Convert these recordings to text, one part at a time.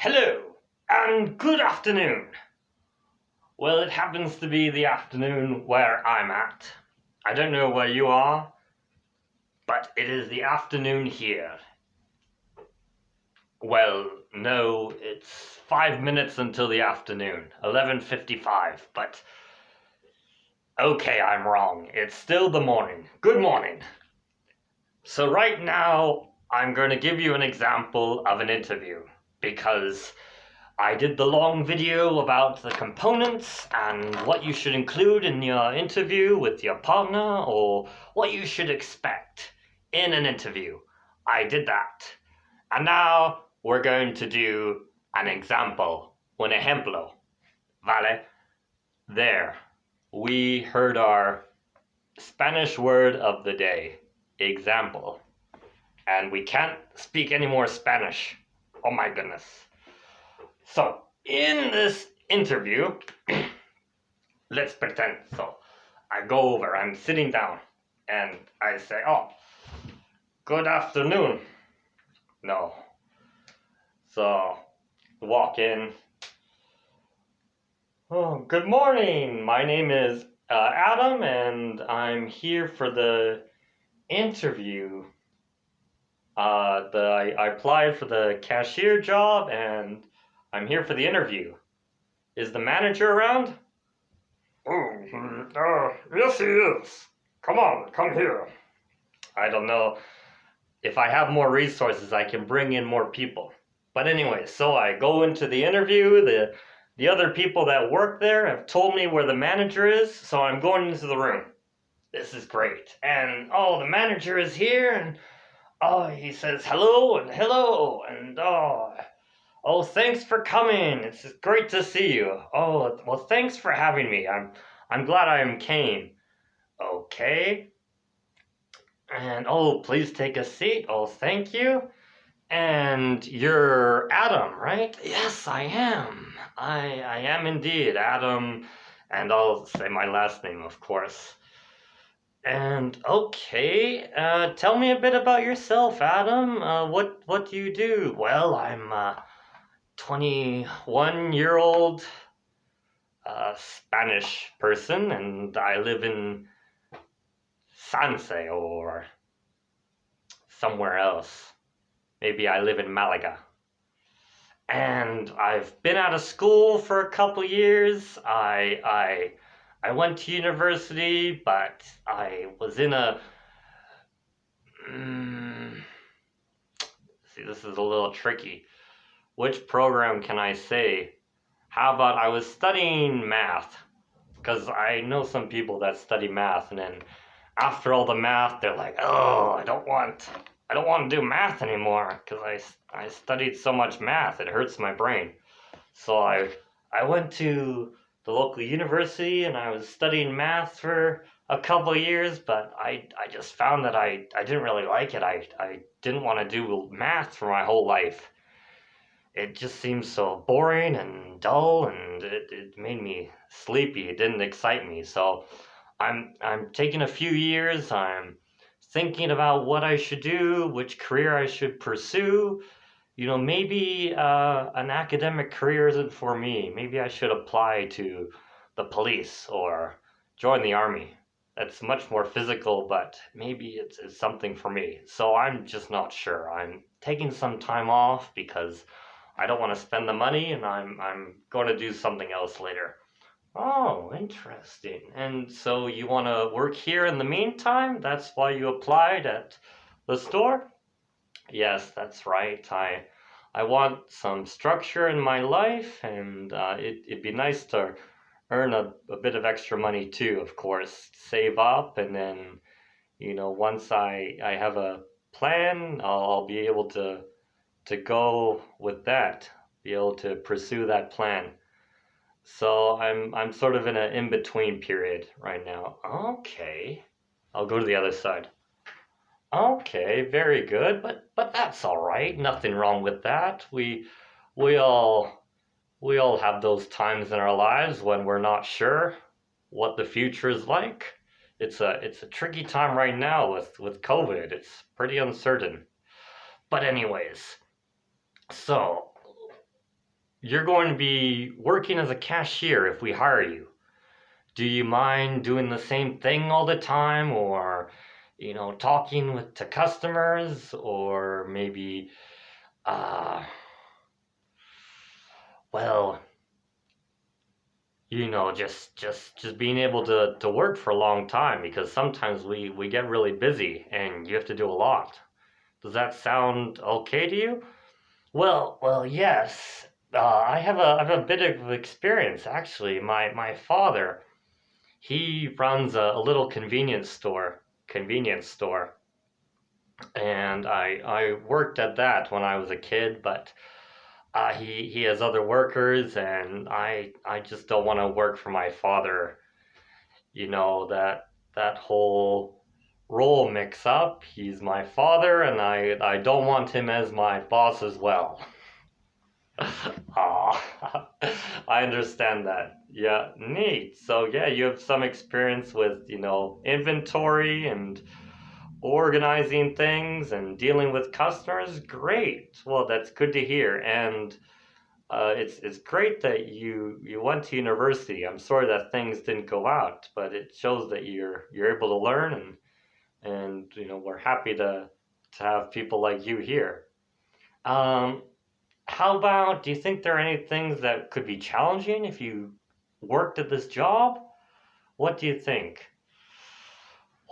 Hello, and good afternoon. Well, it happens to be the afternoon where I'm at. I don't know where you are, but it is the afternoon here. Well, no, it's 5 minutes until the afternoon, 11:55, but okay, I'm wrong. It's still the morning. Good morning. So right now, I'm going to give you an example of an interview because I did the long video about the components and what you should include in your interview with your partner or what you should expect in an interview. I did that. And now we're going to do an example. Un ejemplo. Vale? There. We heard our Spanish word of the day. Example. And we can't speak any more Spanish. Oh my goodness. So, in this interview, let's pretend. So, I go over, I'm sitting down, and I say, oh, good afternoon. No. So, walk in. Oh, good morning. My name is Adam, and I'm here for the interview. I applied for the cashier job, and I'm here for the interview. Is the manager around? Yes, he is. Come on, come here. I don't know. If I have more resources, I can bring in more people. But anyway, so I go into the interview. The other people that work there have told me where the manager is, so I'm going into the room. This is great. And oh, the manager is here, and oh, he says hello, and oh, thanks for coming. It's great to see you. Oh, well, thanks for having me. I'm glad I came. Okay. And oh, please take a seat. Oh, thank you. And you're Adam, right? Yes, I am. I am indeed Adam, and I'll say my last name, of course. And okay, tell me a bit about yourself, Adam. What do you do? Well, I'm a 21-year-old Spanish person, and I live in Sanse or somewhere else. Maybe I live in Malaga. And I've been out of school for a couple years. I went to university, but I was in a see, this is a little tricky. Which program can I say? How about I was studying math? Because I know some people that study math, and then after all the math, they're like, oh, I don't want to do math anymore because I studied so much math, it hurts my brain. So I went to the local university and I was studying math for a couple of years, but I just found that I didn't really like it. I didn't want to do math for my whole life. It just seemed so boring and dull, and it made me sleepy. It didn't excite me. So I'm taking a few years. I'm thinking about what I should do, which career I should pursue. Maybe an academic career isn't for me. Maybe I should apply to the police or join the army. That's much more physical, but maybe it's something for me. So I'm just not sure. I'm taking some time off because I don't want to spend the money, and I'm going to do something else later. Oh, interesting. And so you want to work here in the meantime? That's why you applied at the store? Yes, that's right. I want some structure in my life, and it'd be nice to earn a bit of extra money too, of course. Save up, and then, once I have a plan, I'll be able to go with that, be able to pursue that plan. So I'm sort of in an in-between period right now. Okay. I'll go to the other side. Okay, very good, but that's all right. Nothing wrong with that. We all we all have those times in our lives when we're not sure what the future is like. It's a tricky time right now with COVID. It's pretty uncertain. But anyways, so you're going to be working as a cashier if we hire you. Do you mind doing the same thing all the time, or talking to customers, or maybe uh well, just being able to work for a long time, because sometimes we get really busy and you have to do a lot. Does that sound okay to you? Well, yes. I have a bit of experience actually. My father, he runs a little convenience store, and I worked at that when I was a kid, but he has other workers, and I just don't want to work for my father. That whole role mix up. He's my father, and I don't want him as my boss as well. Ah, I understand that. Yeah, neat. So yeah, you have some experience with, inventory and organizing things and dealing with customers. Great. Well, that's good to hear. And it's great that you went to university. I'm sorry that things didn't go out, but it shows that you're able to learn, and we're happy to have people like you here. Um, how about, do you think there are any things that could be challenging if you worked at this job? What do you think?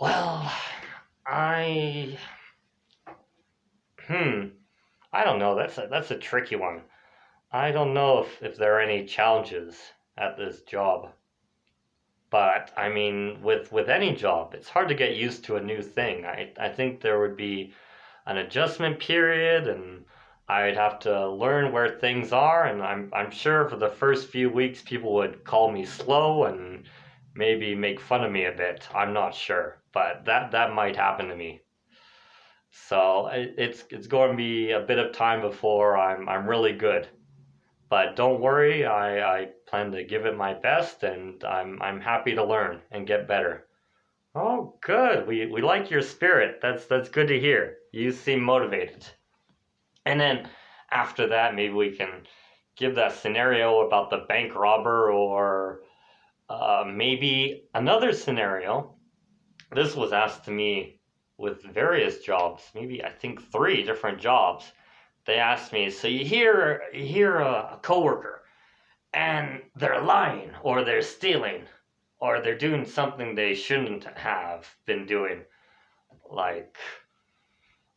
Well, I hmm, I don't know. That's a tricky one. I don't know if there are any challenges at this job. But I mean, with any job, it's hard to get used to a new thing. I think there would be an adjustment period, and I'd have to learn where things are, and I'm sure for the first few weeks people would call me slow and maybe make fun of me a bit. I'm not sure, but that might happen to me. So it's going to be a bit of time before I'm really good. But don't worry, I plan to give it my best, and I'm happy to learn and get better. Oh, good. We like your spirit. That's good to hear. You seem motivated. And then after that, maybe we can give that scenario about the bank robber, or maybe another scenario. This was asked to me with various jobs, maybe I think three different jobs. They asked me, so you hear a coworker and they're lying, or they're stealing, or they're doing something they shouldn't have been doing, like,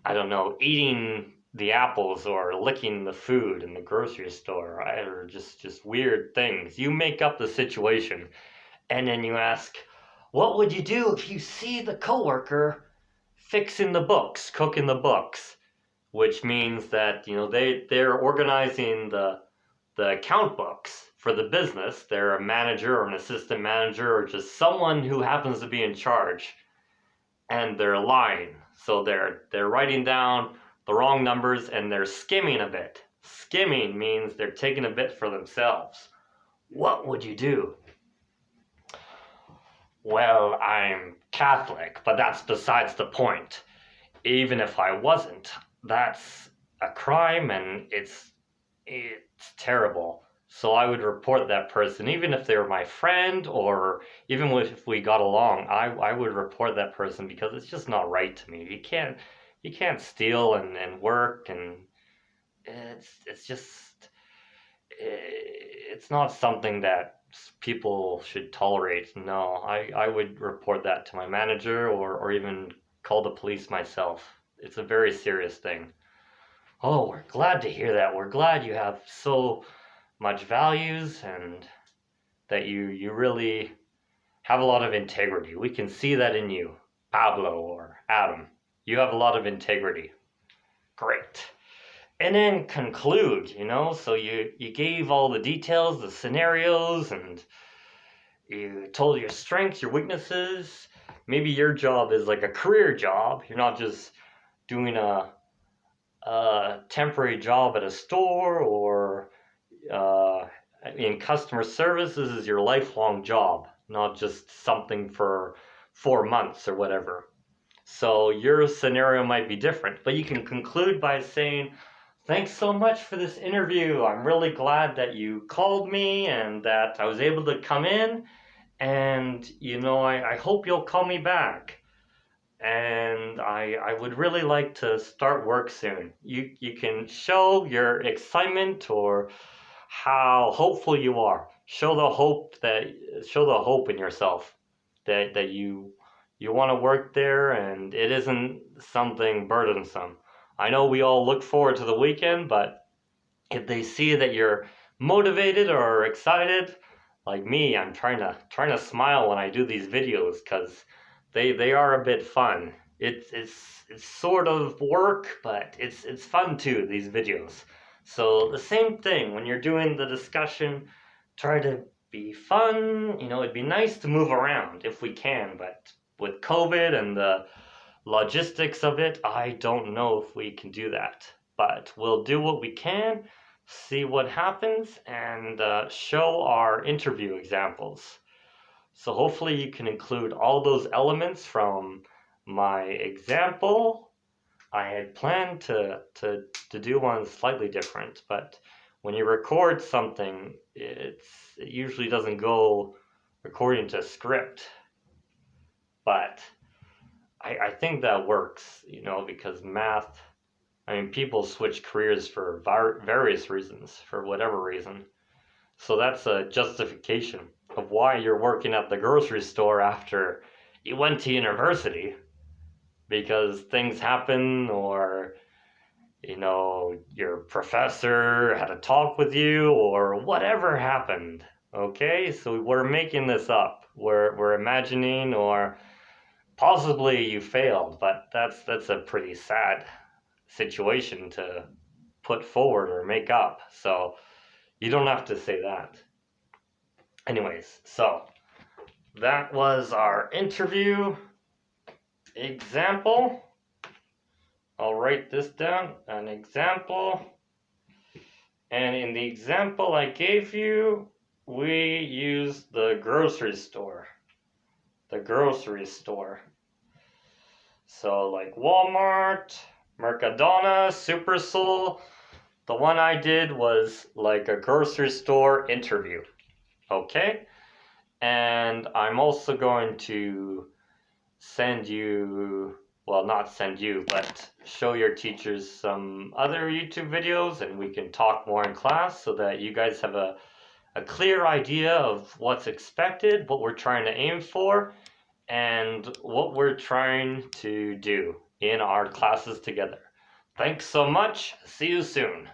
I don't know, eating the apples or licking the food in the grocery store, right? Or just weird things. You make up the situation, and then you ask, what would you do if you see the coworker fixing the books, cooking the books? Which means that they're organizing the account books for the business. They're a manager or an assistant manager or just someone who happens to be in charge, and they're lying. So they're writing down the wrong numbers, and they're skimming a bit. Skimming means they're taking a bit for themselves. What would you do? Well, I'm Catholic, but that's besides the point. Even if I wasn't, that's a crime, and it's terrible. So I would report that person, even if they were my friend, or even if we got along. I would report that person, because it's just not right to me. You can't steal and work, and it's just it's not something that people should tolerate. No, I would report that to my manager, or even call the police myself. It's a very serious thing. Oh, we're glad to hear that. We're glad you have so much values, and that you really have a lot of integrity. We can see that in you, Pablo or Adam. You have a lot of integrity. Great. And then conclude, so you gave all the details, the scenarios, and you told your strengths, your weaknesses. Maybe your job is like a career job. You're not just doing a temporary job at a store, or uh, in customer service. This is your lifelong job, not just something for 4 months or whatever. So your scenario might be different, but you can conclude by saying, thanks so much for this interview. I'm really glad that you called me and that I was able to come in. And, I hope you'll call me back. And I would really like to start work soon. You can show your excitement or how hopeful you are. Show the hope in yourself that you want to work there and it isn't something burdensome. I know we all look forward to the weekend, but if they see that you're motivated or excited, like me, I'm trying to smile when I do these videos because they are a bit fun. It's sort of work, but it's fun too, these videos. So the same thing when you're doing the discussion, try to be fun. It'd be nice to move around if we can, but with COVID and the logistics of it, I don't know if we can do that. But we'll do what we can, see what happens, and show our interview examples. So hopefully you can include all those elements from my example. I had planned to do one slightly different, but when you record something, it usually doesn't go according to script. But I think that works, because math, people switch careers for various reasons, for whatever reason. So that's a justification of why you're working at the grocery store after you went to university, because things happen, or your professor had a talk with you, or whatever happened. Okay, so we're making this up. We're imagining, or possibly you failed, but that's a pretty sad situation to put forward or make up. So you don't have to say that. Anyways, so that was our interview example. I'll write this down, an example. And in the example I gave you, we used the grocery store. The grocery store. So like Walmart, Mercadona, Supersol. The one I did was like a grocery store interview. Okay? And I'm also going to send you, well, not send you, but show your teachers some other YouTube videos and we can talk more in class so that you guys have a clear idea of what's expected, what we're trying to aim for, and what we're trying to do in our classes together. Thanks so much. See you soon.